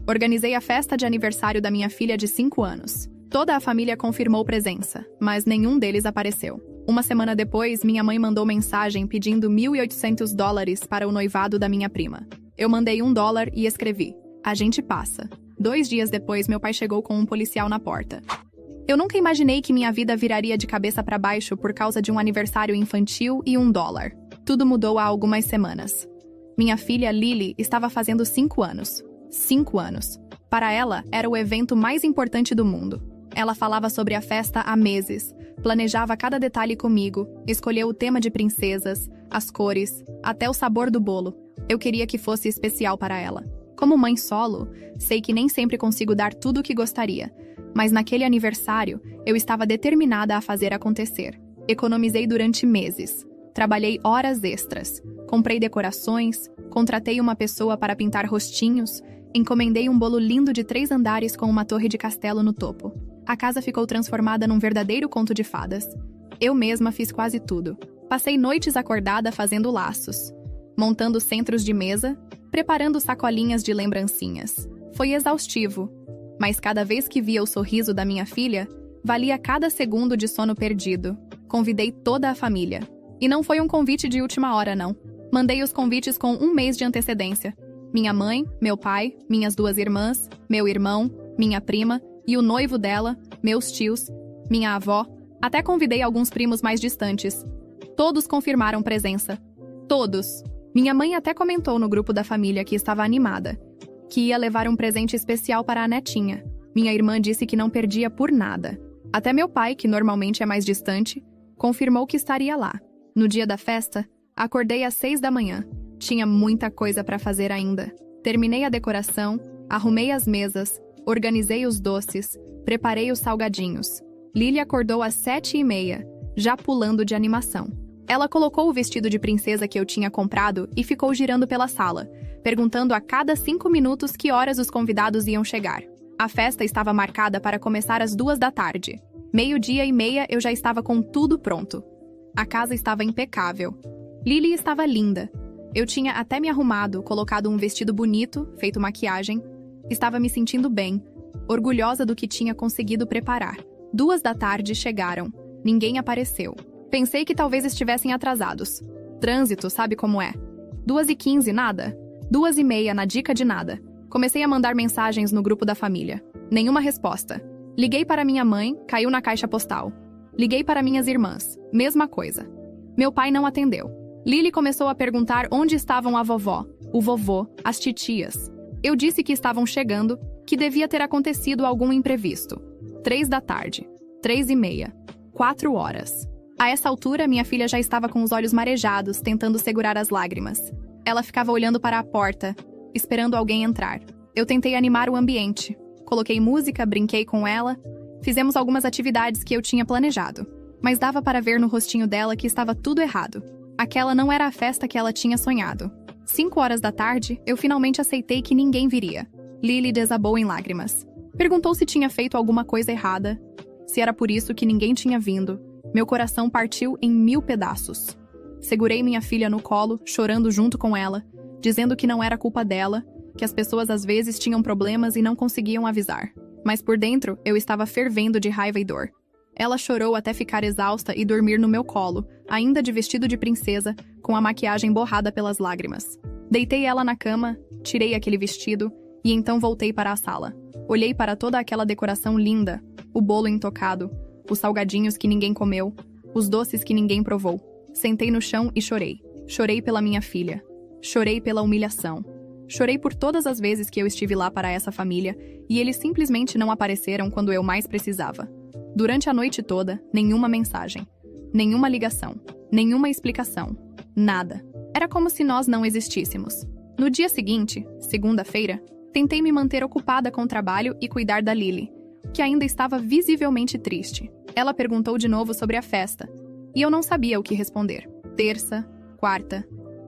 Organizei a festa de aniversário da minha filha de 5 anos. Toda a família confirmou presença, mas nenhum deles apareceu. Uma semana depois, minha mãe mandou mensagem pedindo $1.800 para o noivado da minha prima. Eu mandei $1 e escrevi: "A gente passa." 2 dias depois, meu pai chegou com um policial na porta. Eu nunca imaginei que minha vida viraria de cabeça para baixo por causa de um aniversário infantil e $1. Tudo mudou há algumas semanas. Minha filha, Lily, estava fazendo 5 anos. 5 anos. Para ela, era o evento mais importante do mundo. Ela falava sobre a festa há meses, planejava cada detalhe comigo, escolheu o tema de princesas, as cores, até o sabor do bolo. Eu queria que fosse especial para ela. Como mãe solo, sei que nem sempre consigo dar tudo o que gostaria, mas naquele aniversário, eu estava determinada a fazer acontecer. Economizei durante meses. Trabalhei horas extras. Comprei decorações, contratei uma pessoa para pintar rostinhos, encomendei um bolo lindo de 3 andares com uma torre de castelo no topo. A casa ficou transformada num verdadeiro conto de fadas. Eu mesma fiz quase tudo. Passei noites acordada fazendo laços, montando centros de mesa, preparando sacolinhas de lembrancinhas. Foi exaustivo, mas cada vez que via o sorriso da minha filha, valia cada segundo de sono perdido. Convidei toda a família. E não foi um convite de última hora, não. Mandei os convites com 1 mês de antecedência. Minha mãe, meu pai, minhas 2 irmãs, meu irmão, minha prima e o noivo dela, meus tios, minha avó. Até convidei alguns primos mais distantes. Todos confirmaram presença. Todos. Minha mãe até comentou no grupo da família que estava animada, que ia levar um presente especial para a netinha. Minha irmã disse que não perdia por nada. Até meu pai, que normalmente é mais distante, confirmou que estaria lá. No dia da festa, acordei às 6 da manhã. Tinha muita coisa para fazer ainda. Terminei a decoração, arrumei as mesas, organizei os doces, preparei os salgadinhos. Lily acordou às 7h30, já pulando de animação. Ela colocou o vestido de princesa que eu tinha comprado e ficou girando pela sala, perguntando a cada 5 minutos que horas os convidados iam chegar. A festa estava marcada para começar às 2 da tarde. 12h30 eu já estava com tudo pronto. A casa estava impecável. Lily estava linda. Eu tinha até me arrumado, colocado um vestido bonito, feito maquiagem. Estava me sentindo bem, orgulhosa do que tinha conseguido preparar. 2 da tarde chegaram. Ninguém apareceu. Pensei que talvez estivessem atrasados. Trânsito, sabe como é? 2h15, nada. 2h30, na dica de nada. Comecei a mandar mensagens no grupo da família. Nenhuma resposta. Liguei para minha mãe, caiu na caixa postal. Liguei para minhas irmãs, mesma coisa. Meu pai não atendeu. Lily começou a perguntar onde estavam a vovó, o vovô, as titias. Eu disse que estavam chegando, que devia ter acontecido algum imprevisto. 3 da tarde, 3h30, 4 horas. A essa altura, minha filha já estava com os olhos marejados, tentando segurar as lágrimas. Ela ficava olhando para a porta, esperando alguém entrar. Eu tentei animar o ambiente. Coloquei música, brinquei com ela. Fizemos algumas atividades que eu tinha planejado. Mas dava para ver no rostinho dela que estava tudo errado. Aquela não era a festa que ela tinha sonhado. 5 horas da tarde, eu finalmente aceitei que ninguém viria. Lily desabou em lágrimas. Perguntou se tinha feito alguma coisa errada, se era por isso que ninguém tinha vindo. Meu coração partiu em 1000 pedaços. Segurei minha filha no colo, chorando junto com ela, dizendo que não era culpa dela, que as pessoas às vezes tinham problemas e não conseguiam avisar. Mas por dentro, eu estava fervendo de raiva e dor. Ela chorou até ficar exausta e dormir no meu colo, ainda de vestido de princesa, com a maquiagem borrada pelas lágrimas. Deitei ela na cama, tirei aquele vestido e então voltei para a sala. Olhei para toda aquela decoração linda, o bolo intocado, os salgadinhos que ninguém comeu, os doces que ninguém provou. Sentei no chão e chorei. Chorei pela minha filha. Chorei pela humilhação. Chorei por todas as vezes que eu estive lá para essa família e eles simplesmente não apareceram quando eu mais precisava. Durante a noite toda, nenhuma mensagem, nenhuma ligação, nenhuma explicação, nada. Era como se nós não existíssemos. No dia seguinte, segunda-feira, tentei me manter ocupada com o trabalho e cuidar da Lily, que ainda estava visivelmente triste. Ela perguntou de novo sobre a festa, e eu não sabia o que responder. Terça, quarta,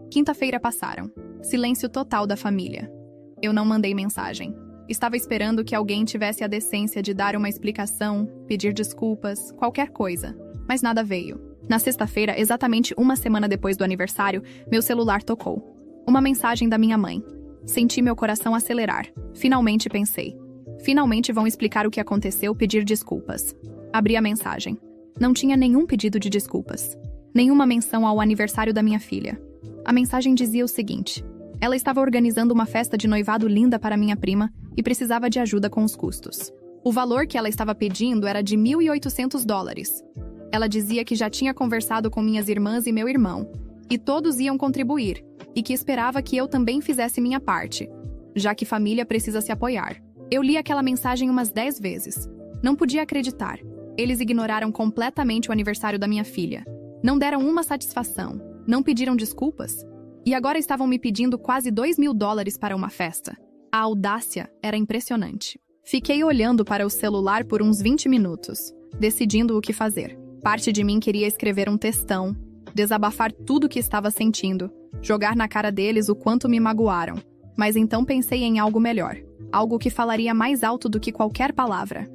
quinta-feira passaram. Silêncio total da família. Eu não mandei mensagem. Estava esperando que alguém tivesse a decência de dar uma explicação, pedir desculpas, qualquer coisa. Mas nada veio. Na sexta-feira, exatamente uma semana depois do aniversário, meu celular tocou. Uma mensagem da minha mãe. Senti meu coração acelerar. Finalmente pensei. Finalmente vão explicar o que aconteceu, pedir desculpas. Abri a mensagem. Não tinha nenhum pedido de desculpas. Nenhuma menção ao aniversário da minha filha. A mensagem dizia o seguinte: ela estava organizando uma festa de noivado linda para minha prima e precisava de ajuda com os custos. O valor que ela estava pedindo era de $1.800. Ela dizia que já tinha conversado com minhas irmãs e meu irmão, e todos iam contribuir, e que esperava que eu também fizesse minha parte, já que família precisa se apoiar. Eu li aquela mensagem umas 10 vezes. Não podia acreditar. Eles ignoraram completamente o aniversário da minha filha. Não deram uma satisfação. Não pediram desculpas. E agora estavam me pedindo quase $2.000 para uma festa. A audácia era impressionante. Fiquei olhando para o celular por uns 20 minutos, decidindo o que fazer. Parte de mim queria escrever um textão, desabafar tudo o que estava sentindo, jogar na cara deles o quanto me magoaram. Mas então pensei em algo melhor, algo que falaria mais alto do que qualquer palavra.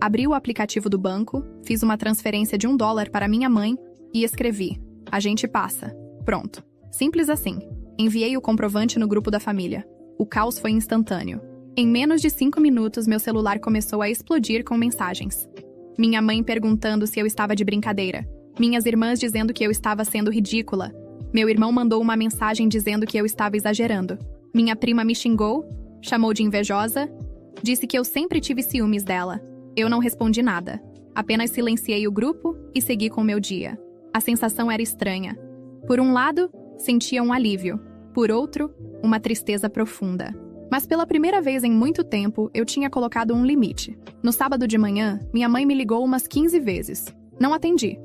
Abri o aplicativo do banco, fiz uma transferência de $1 para minha mãe e escrevi: "A gente passa." Pronto. Simples assim. Enviei o comprovante no grupo da família. O caos foi instantâneo. Em menos de 5 minutos, meu celular começou a explodir com mensagens. Minha mãe perguntando se eu estava de brincadeira. Minhas irmãs dizendo que eu estava sendo ridícula. Meu irmão mandou uma mensagem dizendo que eu estava exagerando. Minha prima me xingou, chamou de invejosa, disse que eu sempre tive ciúmes dela. Eu não respondi nada. Apenas silenciei o grupo e segui com o meu dia. A sensação era estranha. Por um lado, sentia um alívio. Por outro, uma tristeza profunda. Mas pela primeira vez em muito tempo, eu tinha colocado um limite. No sábado de manhã, minha mãe me ligou umas 15 vezes. Não atendi.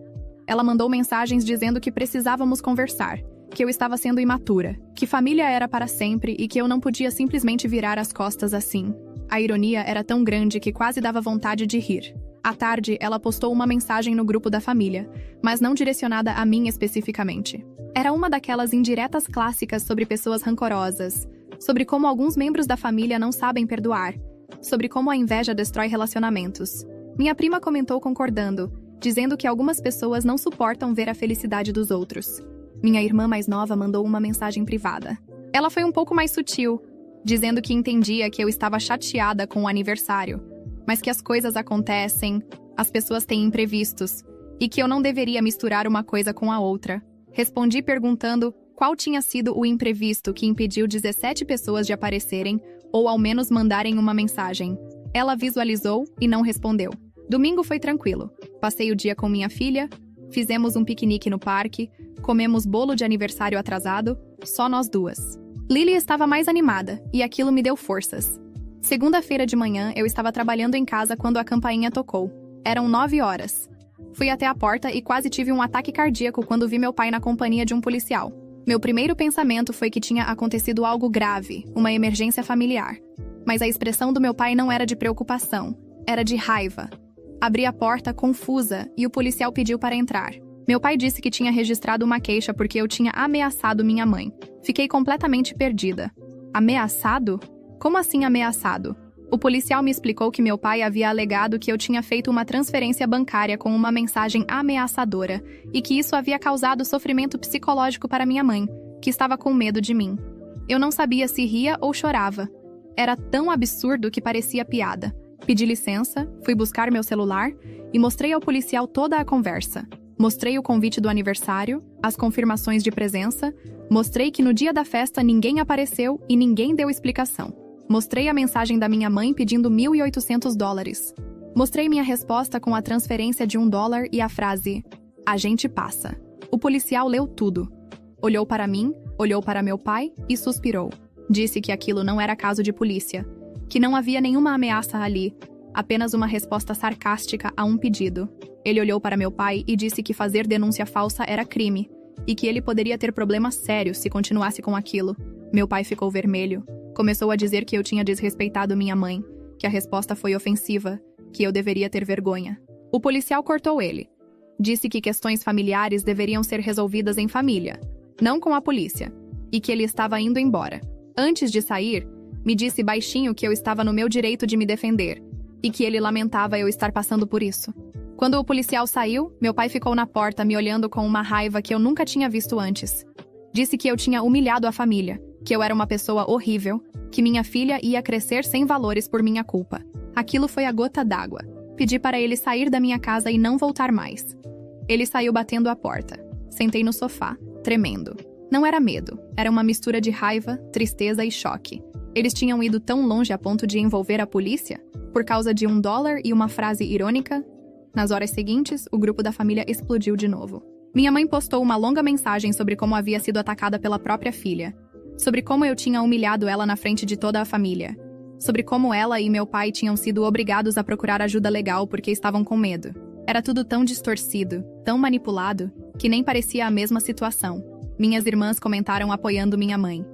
Ela mandou mensagens dizendo que precisávamos conversar, que eu estava sendo imatura, que família era para sempre e que eu não podia simplesmente virar as costas assim. A ironia era tão grande que quase dava vontade de rir. À tarde, ela postou uma mensagem no grupo da família, mas não direcionada a mim especificamente. Era uma daquelas indiretas clássicas sobre pessoas rancorosas, sobre como alguns membros da família não sabem perdoar, sobre como a inveja destrói relacionamentos. Minha prima comentou concordando, dizendo que algumas pessoas não suportam ver a felicidade dos outros. Minha irmã mais nova mandou uma mensagem privada. Ela foi um pouco mais sutil, dizendo que entendia que eu estava chateada com o aniversário, mas que as coisas acontecem, as pessoas têm imprevistos, e que eu não deveria misturar uma coisa com a outra. Respondi perguntando qual tinha sido o imprevisto que impediu 17 pessoas de aparecerem ou ao menos mandarem uma mensagem. Ela visualizou e não respondeu. Domingo foi tranquilo. Passei o dia com minha filha, fizemos um piquenique no parque, comemos bolo de aniversário atrasado, só nós duas. Lily estava mais animada, e aquilo me deu forças. Segunda-feira de manhã, eu estava trabalhando em casa quando a campainha tocou. Eram 9 horas. Fui até a porta e quase tive um ataque cardíaco quando vi meu pai na companhia de um policial. Meu primeiro pensamento foi que tinha acontecido algo grave, uma emergência familiar. Mas a expressão do meu pai não era de preocupação, era de raiva. Abri a porta, confusa, e o policial pediu para entrar. Meu pai disse que tinha registrado uma queixa porque eu tinha ameaçado minha mãe. Fiquei completamente perdida. Ameaçado? Como assim ameaçado? O policial me explicou que meu pai havia alegado que eu tinha feito uma transferência bancária com uma mensagem ameaçadora e que isso havia causado sofrimento psicológico para minha mãe, que estava com medo de mim. Eu não sabia se ria ou chorava. Era tão absurdo que parecia piada. Pedi licença, fui buscar meu celular e mostrei ao policial toda a conversa. Mostrei o convite do aniversário, as confirmações de presença, mostrei que no dia da festa ninguém apareceu e ninguém deu explicação. Mostrei a mensagem da minha mãe pedindo $1.800. Mostrei minha resposta com a transferência de $1 e a frase: "A gente passa." O policial leu tudo. Olhou para mim, olhou para meu pai e suspirou. Disse que aquilo não era caso de polícia, que não havia nenhuma ameaça ali, apenas uma resposta sarcástica a um pedido. Ele olhou para meu pai e disse que fazer denúncia falsa era crime, e que ele poderia ter problemas sérios se continuasse com aquilo. Meu pai ficou vermelho. Começou a dizer que eu tinha desrespeitado minha mãe, que a resposta foi ofensiva, que eu deveria ter vergonha. O policial cortou ele. Disse que questões familiares deveriam ser resolvidas em família, não com a polícia, e que ele estava indo embora. Antes de sair, me disse baixinho que eu estava no meu direito de me defender, e que ele lamentava eu estar passando por isso. Quando o policial saiu, meu pai ficou na porta me olhando com uma raiva que eu nunca tinha visto antes. Disse que eu tinha humilhado a família, que eu era uma pessoa horrível, que minha filha ia crescer sem valores por minha culpa. Aquilo foi a gota d'água. Pedi para ele sair da minha casa e não voltar mais. Ele saiu batendo a porta. Sentei no sofá, tremendo. Não era medo, era uma mistura de raiva, tristeza e choque. Eles tinham ido tão longe a ponto de envolver a polícia? Por causa de $1 e uma frase irônica? Nas horas seguintes, o grupo da família explodiu de novo. Minha mãe postou uma longa mensagem sobre como havia sido atacada pela própria filha. Sobre como eu tinha humilhado ela na frente de toda a família. Sobre como ela e meu pai tinham sido obrigados a procurar ajuda legal porque estavam com medo. Era tudo tão distorcido, tão manipulado, que nem parecia a mesma situação. Minhas irmãs comentaram apoiando minha mãe.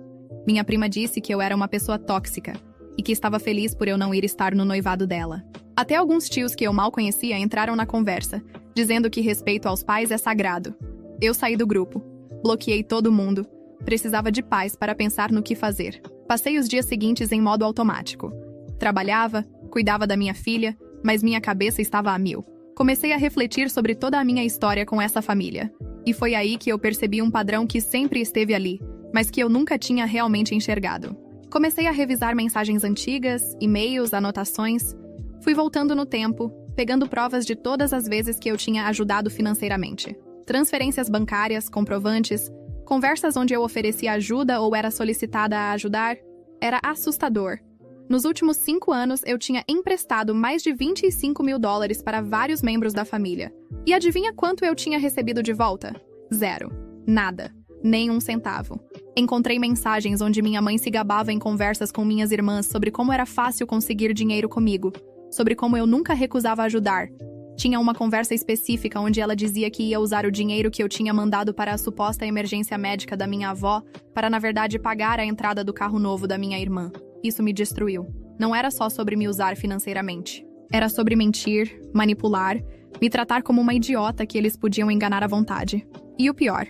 Minha prima disse que eu era uma pessoa tóxica e que estava feliz por eu não ir estar no noivado dela. Até alguns tios que eu mal conhecia entraram na conversa, dizendo que respeito aos pais é sagrado. Eu saí do grupo, bloqueei todo mundo, precisava de paz para pensar no que fazer. Passei os dias seguintes em modo automático. Trabalhava, cuidava da minha filha, mas minha cabeça estava a mil. Comecei a refletir sobre toda a minha história com essa família. E foi aí que eu percebi um padrão que sempre esteve ali, mas que eu nunca tinha realmente enxergado. Comecei a revisar mensagens antigas, e-mails, anotações. Fui voltando no tempo, pegando provas de todas as vezes que eu tinha ajudado financeiramente. Transferências bancárias, comprovantes, conversas onde eu oferecia ajuda ou era solicitada a ajudar. Era assustador. Nos últimos 5 anos, eu tinha emprestado mais de $25 mil para vários membros da família. E adivinha quanto eu tinha recebido de volta? 0. Nada. Nem um centavo. Encontrei mensagens onde minha mãe se gabava em conversas com minhas irmãs sobre como era fácil conseguir dinheiro comigo, sobre como eu nunca recusava ajudar. Tinha uma conversa específica onde ela dizia que ia usar o dinheiro que eu tinha mandado para a suposta emergência médica da minha avó para, na verdade, pagar a entrada do carro novo da minha irmã. Isso me destruiu. Não era só sobre me usar financeiramente. Era sobre mentir, manipular, me tratar como uma idiota que eles podiam enganar à vontade. E o pior,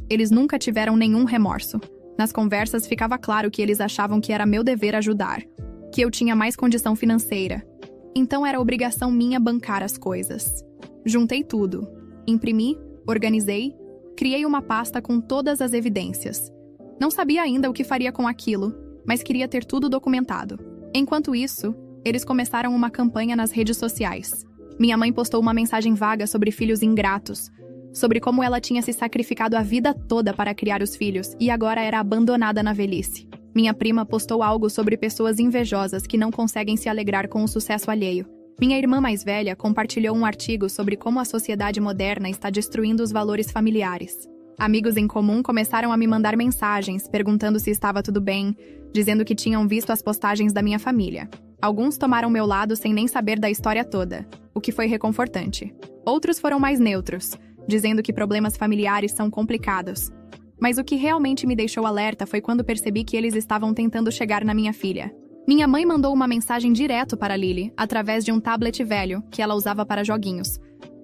eles nunca tiveram nenhum remorso. Nas conversas ficava claro que eles achavam que era meu dever ajudar, que eu tinha mais condição financeira. Então era obrigação minha bancar as coisas. Juntei tudo. Imprimi, organizei, criei uma pasta com todas as evidências. Não sabia ainda o que faria com aquilo, mas queria ter tudo documentado. Enquanto isso, eles começaram uma campanha nas redes sociais. Minha mãe postou uma mensagem vaga sobre filhos ingratos, sobre como ela tinha se sacrificado a vida toda para criar os filhos e agora era abandonada na velhice. Minha prima postou algo sobre pessoas invejosas que não conseguem se alegrar com o sucesso alheio. Minha irmã mais velha compartilhou um artigo sobre como a sociedade moderna está destruindo os valores familiares. Amigos em comum começaram a me mandar mensagens, perguntando se estava tudo bem, dizendo que tinham visto as postagens da minha família. Alguns tomaram meu lado sem nem saber da história toda, o que foi reconfortante. Outros foram mais neutros, dizendo que problemas familiares são complicados. Mas o que realmente me deixou alerta foi quando percebi que eles estavam tentando chegar na minha filha. Minha mãe mandou uma mensagem direto para Lily, através de um tablet velho que ela usava para joguinhos.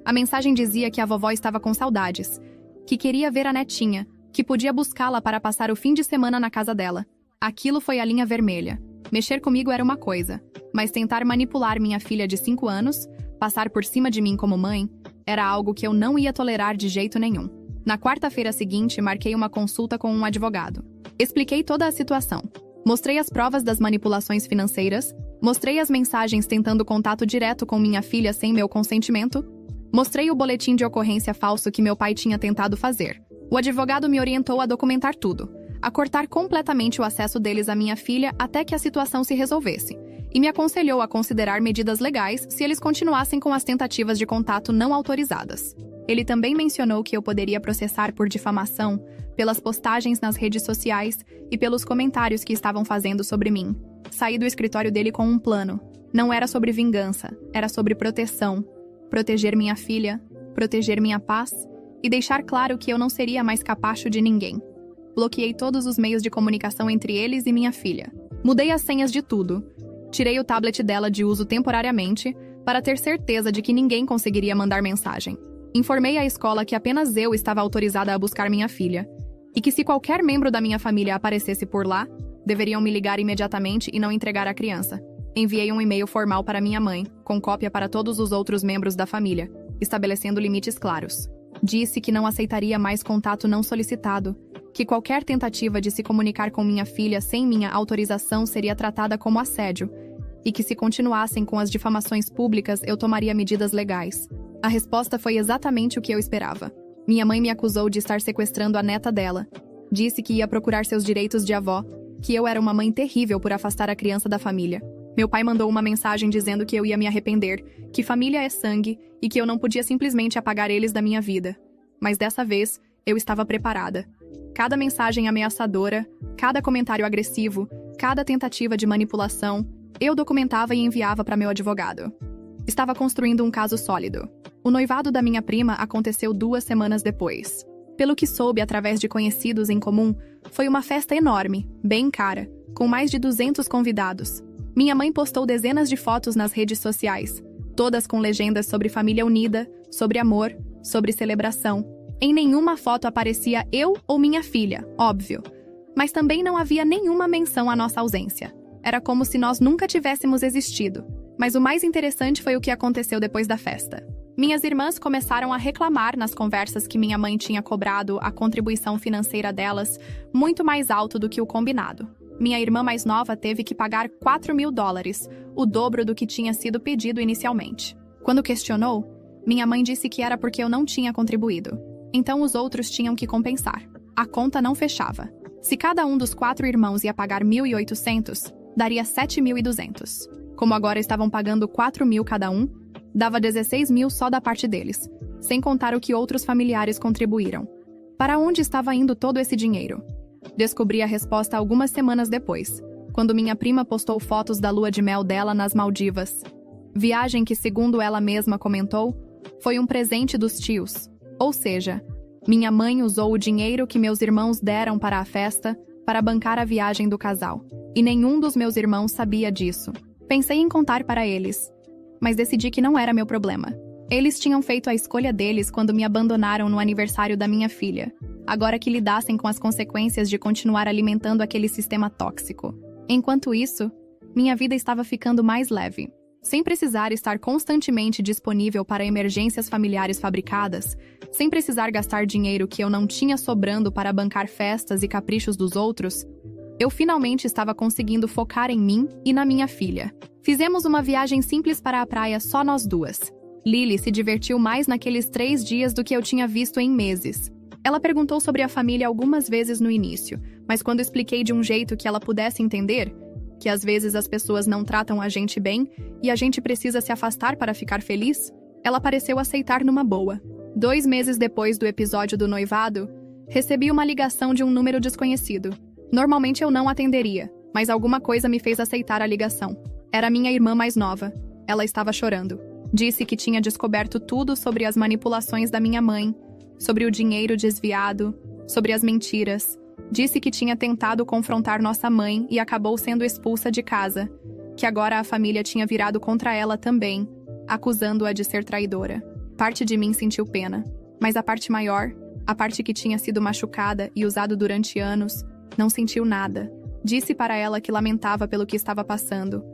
A mensagem dizia que a vovó estava com saudades, que queria ver a netinha, que podia buscá-la para passar o fim de semana na casa dela. Aquilo foi a linha vermelha. Mexer comigo era uma coisa, mas tentar manipular minha filha de 5 anos, passar por cima de mim como mãe, era algo que eu não ia tolerar de jeito nenhum. Na quarta-feira seguinte, marquei uma consulta com um advogado. Expliquei toda a situação. Mostrei as provas das manipulações financeiras, mostrei as mensagens tentando contato direto com minha filha sem meu consentimento, mostrei o boletim de ocorrência falso que meu pai tinha tentado fazer. O advogado me orientou a documentar tudo, a cortar completamente o acesso deles à minha filha até que a situação se resolvesse, e me aconselhou a considerar medidas legais se eles continuassem com as tentativas de contato não autorizadas. Ele também mencionou que eu poderia processar por difamação, pelas postagens nas redes sociais e pelos comentários que estavam fazendo sobre mim. Saí do escritório dele com um plano. Não era sobre vingança, era sobre proteção. Proteger minha filha, proteger minha paz e deixar claro que eu não seria mais capacho de ninguém. Bloqueei todos os meios de comunicação entre eles e minha filha. Mudei as senhas de tudo. Tirei o tablet dela de uso temporariamente para ter certeza de que ninguém conseguiria mandar mensagem. Informei à escola que apenas eu estava autorizada a buscar minha filha e que se qualquer membro da minha família aparecesse por lá, deveriam me ligar imediatamente e não entregar a criança. Enviei um e-mail formal para minha mãe, com cópia para todos os outros membros da família, estabelecendo limites claros. Disse que não aceitaria mais contato não solicitado que qualquer tentativa de se comunicar com minha filha sem minha autorização seria tratada como assédio, e que se continuassem com as difamações públicas eu tomaria medidas legais. A resposta foi exatamente o que eu esperava. Minha mãe me acusou de estar sequestrando a neta dela. Disse que ia procurar seus direitos de avó, que eu era uma mãe terrível por afastar a criança da família. Meu pai mandou uma mensagem dizendo que eu ia me arrepender, que família é sangue e que eu não podia simplesmente apagar eles da minha vida. Mas dessa vez, eu estava preparada. Cada mensagem ameaçadora, cada comentário agressivo, cada tentativa de manipulação, eu documentava e enviava para meu advogado. Estava construindo um caso sólido. O noivado da minha prima aconteceu 2 semanas depois. Pelo que soube através de conhecidos em comum, foi uma festa enorme, bem cara, com mais de 200 convidados. Minha mãe postou dezenas de fotos nas redes sociais, todas com legendas sobre família unida, sobre amor, sobre celebração. Em nenhuma foto aparecia eu ou minha filha, óbvio. Mas também não havia nenhuma menção à nossa ausência. Era como se nós nunca tivéssemos existido. Mas o mais interessante foi o que aconteceu depois da festa. Minhas irmãs começaram a reclamar nas conversas que minha mãe tinha cobrado a contribuição financeira delas muito mais alto do que o combinado. Minha irmã mais nova teve que pagar $4.000, o dobro do que tinha sido pedido inicialmente. Quando questionou, minha mãe disse que era porque eu não tinha contribuído. Então os outros tinham que compensar. A conta não fechava. Se cada um dos 4 irmãos ia pagar $1.800, daria $7.200. Como agora estavam pagando $4.000 cada um, dava $16.000 só da parte deles, sem contar o que outros familiares contribuíram. Para onde estava indo todo esse dinheiro? Descobri a resposta algumas semanas depois, quando minha prima postou fotos da lua de mel dela nas Maldivas. Viagem que, segundo ela mesma comentou, foi um presente dos tios. Ou seja, minha mãe usou o dinheiro que meus irmãos deram para a festa para bancar a viagem do casal. E nenhum dos meus irmãos sabia disso. Pensei em contar para eles, mas decidi que não era meu problema. Eles tinham feito a escolha deles quando me abandonaram no aniversário da minha filha. Agora que lidassem com as consequências de continuar alimentando aquele sistema tóxico. Enquanto isso, minha vida estava ficando mais leve. Sem precisar estar constantemente disponível para emergências familiares fabricadas, sem precisar gastar dinheiro que eu não tinha sobrando para bancar festas e caprichos dos outros, eu finalmente estava conseguindo focar em mim e na minha filha. Fizemos uma viagem simples para a praia só nós duas. Lily se divertiu mais naqueles 3 dias do que eu tinha visto em meses. Ela perguntou sobre a família algumas vezes no início, mas quando expliquei de um jeito que ela pudesse entender, que às vezes as pessoas não tratam a gente bem e a gente precisa se afastar para ficar feliz, ela pareceu aceitar numa boa. 2 meses depois do episódio do noivado, recebi uma ligação de um número desconhecido. Normalmente eu não atenderia, mas alguma coisa me fez aceitar a ligação. Era minha irmã mais nova. Ela estava chorando. Disse que tinha descoberto tudo sobre as manipulações da minha mãe, sobre o dinheiro desviado, sobre as mentiras. Disse que tinha tentado confrontar nossa mãe e acabou sendo expulsa de casa, que agora a família tinha virado contra ela também, acusando-a de ser traidora. Parte de mim sentiu pena, mas a parte maior, a parte que tinha sido machucada e usado durante anos, não sentiu nada. Disse para ela que lamentava pelo que estava passando,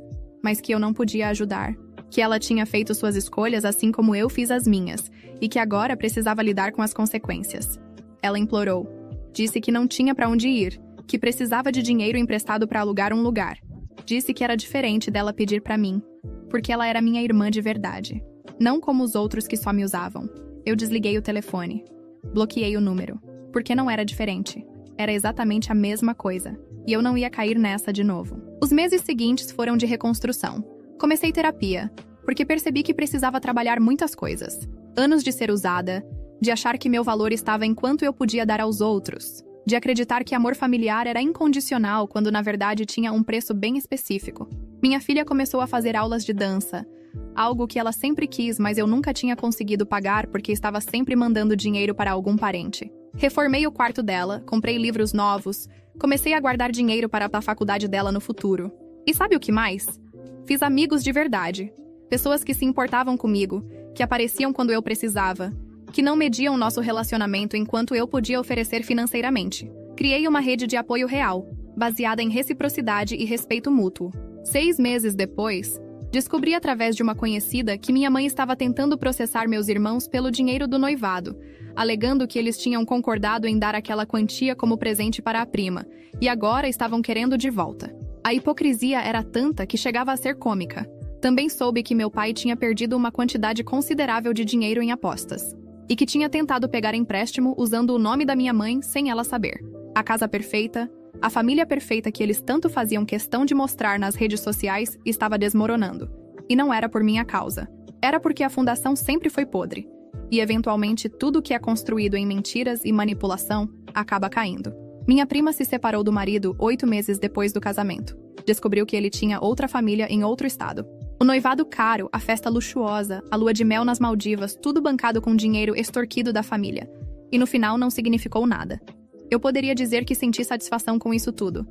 mas que eu não podia ajudar, que ela tinha feito suas escolhas assim como eu fiz as minhas, e que agora precisava lidar com as consequências. Ela implorou. Disse que não tinha para onde ir, que precisava de dinheiro emprestado para alugar um lugar. Disse que era diferente dela pedir para mim, porque ela era minha irmã de verdade, não como os outros que só me usavam. Eu desliguei o telefone. Bloqueei o número, porque não era diferente. Era exatamente a mesma coisa, e eu não ia cair nessa de novo. Os meses seguintes foram de reconstrução. Comecei terapia, porque percebi que precisava trabalhar muitas coisas. Anos de ser usada, de achar que meu valor estava em quanto eu podia dar aos outros, de acreditar que amor familiar era incondicional quando na verdade tinha um preço bem específico. Minha filha começou a fazer aulas de dança, algo que ela sempre quis, mas eu nunca tinha conseguido pagar porque estava sempre mandando dinheiro para algum parente. Reformei o quarto dela, comprei livros novos, comecei a guardar dinheiro para a faculdade dela no futuro. E sabe o que mais? Fiz amigos de verdade. Pessoas que se importavam comigo, que apareciam quando eu precisava, que não mediam nosso relacionamento enquanto eu podia oferecer financeiramente. Criei uma rede de apoio real, baseada em reciprocidade e respeito mútuo. 6 meses depois, descobri através de uma conhecida que minha mãe estava tentando processar meus irmãos pelo dinheiro do noivado, alegando que eles tinham concordado em dar aquela quantia como presente para a prima, e agora estavam querendo de volta. A hipocrisia era tanta que chegava a ser cômica. Também soube que meu pai tinha perdido uma quantidade considerável de dinheiro em apostas, e que tinha tentado pegar empréstimo usando o nome da minha mãe sem ela saber. A casa perfeita, a família perfeita que eles tanto faziam questão de mostrar nas redes sociais estava desmoronando. E não era por minha causa. Era porque a fundação sempre foi podre. E, eventualmente, tudo que é construído em mentiras e manipulação acaba caindo. Minha prima se separou do marido 8 meses depois do casamento. Descobriu que ele tinha outra família em outro estado. O noivado caro, a festa luxuosa, a lua de mel nas Maldivas, tudo bancado com dinheiro extorquido da família. E no final não significou nada. Eu poderia dizer que senti satisfação com isso tudo.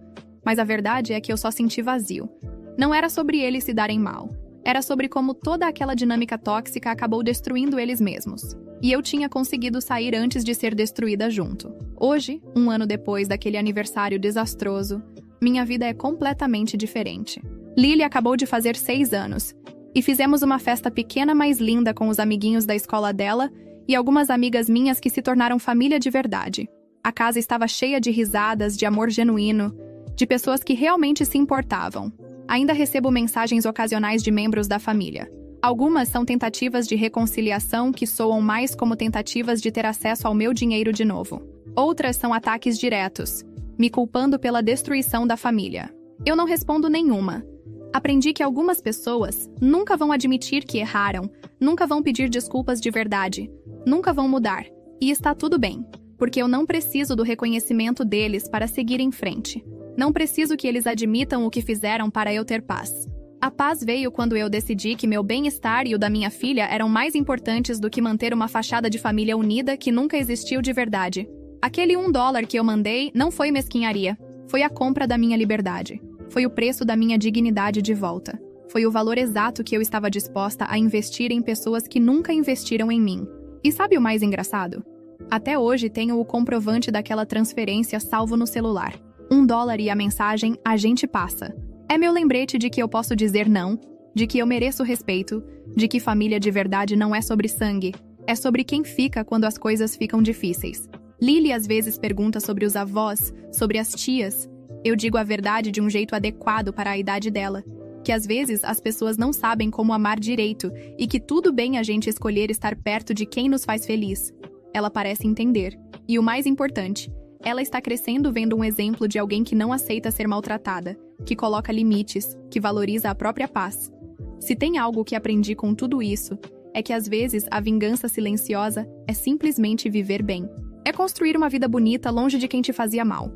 Mas a verdade é que eu só senti vazio. Não era sobre eles se darem mal. Era sobre como toda aquela dinâmica tóxica acabou destruindo eles mesmos. E eu tinha conseguido sair antes de ser destruída junto. Hoje, 1 ano depois daquele aniversário desastroso, minha vida é completamente diferente. Lily acabou de fazer 6 anos. E fizemos uma festa pequena mais linda com os amiguinhos da escola dela e algumas amigas minhas que se tornaram família de verdade. A casa estava cheia de risadas, de amor genuíno, de pessoas que realmente se importavam. Ainda recebo mensagens ocasionais de membros da família. Algumas são tentativas de reconciliação que soam mais como tentativas de ter acesso ao meu dinheiro de novo. Outras são ataques diretos, me culpando pela destruição da família. Eu não respondo nenhuma. Aprendi que algumas pessoas nunca vão admitir que erraram, nunca vão pedir desculpas de verdade, nunca vão mudar. E está tudo bem, porque eu não preciso do reconhecimento deles para seguir em frente. Não preciso que eles admitam o que fizeram para eu ter paz. A paz veio quando eu decidi que meu bem-estar e o da minha filha eram mais importantes do que manter uma fachada de família unida que nunca existiu de verdade. Aquele $1 que eu mandei não foi mesquinharia. Foi a compra da minha liberdade. Foi o preço da minha dignidade de volta. Foi o valor exato que eu estava disposta a investir em pessoas que nunca investiram em mim. E sabe o mais engraçado? Até hoje tenho o comprovante daquela transferência salvo no celular. $1 e a mensagem "a gente passa". É meu lembrete de que eu posso dizer não, de que eu mereço respeito, de que família de verdade não é sobre sangue, é sobre quem fica quando as coisas ficam difíceis. Lily às vezes pergunta sobre os avós, sobre as tias. Eu digo a verdade de um jeito adequado para a idade dela, que às vezes as pessoas não sabem como amar direito e que tudo bem a gente escolher estar perto de quem nos faz feliz. Ela parece entender. E o mais importante, ela está crescendo vendo um exemplo de alguém que não aceita ser maltratada, que coloca limites, que valoriza a própria paz. Se tem algo que aprendi com tudo isso, é que às vezes a vingança silenciosa é simplesmente viver bem. É construir uma vida bonita longe de quem te fazia mal.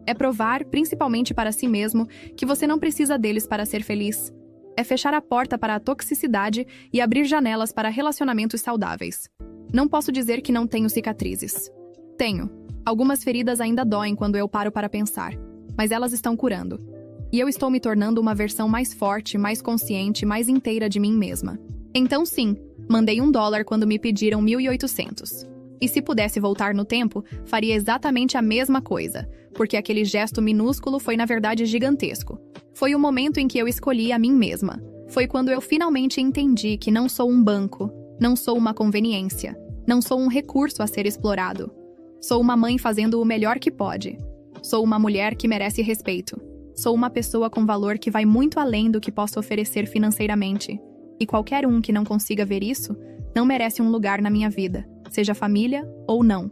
É provar, principalmente para si mesmo, que você não precisa deles para ser feliz. É fechar a porta para a toxicidade e abrir janelas para relacionamentos saudáveis. Não posso dizer que não tenho cicatrizes. Tenho. Algumas feridas ainda doem quando eu paro para pensar, mas elas estão curando. E eu estou me tornando uma versão mais forte, mais consciente, mais inteira de mim mesma. Então sim, mandei $1 quando me pediram 1.800. E se pudesse voltar no tempo, faria exatamente a mesma coisa, porque aquele gesto minúsculo foi na verdade gigantesco. Foi o momento em que eu escolhi a mim mesma. Foi quando eu finalmente entendi que não sou um banco, não sou uma conveniência, não sou um recurso a ser explorado. Sou uma mãe fazendo o melhor que pode. Sou uma mulher que merece respeito. Sou uma pessoa com valor que vai muito além do que posso oferecer financeiramente. E qualquer um que não consiga ver isso, não merece um lugar na minha vida, seja família ou não.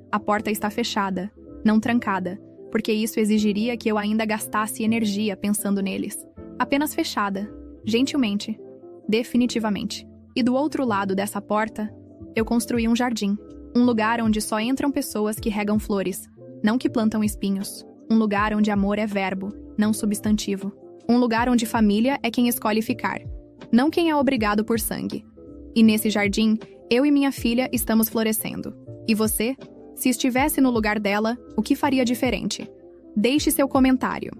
A porta está fechada, não trancada, porque isso exigiria que eu ainda gastasse energia pensando neles. Apenas fechada, gentilmente, definitivamente. E do outro lado dessa porta, eu construí um jardim. Um lugar onde só entram pessoas que regam flores, não que plantam espinhos. Um lugar onde amor é verbo, não substantivo. Um lugar onde família é quem escolhe ficar, não quem é obrigado por sangue. E nesse jardim, eu e minha filha estamos florescendo. E você? Se estivesse no lugar dela, o que faria diferente? Deixe seu comentário.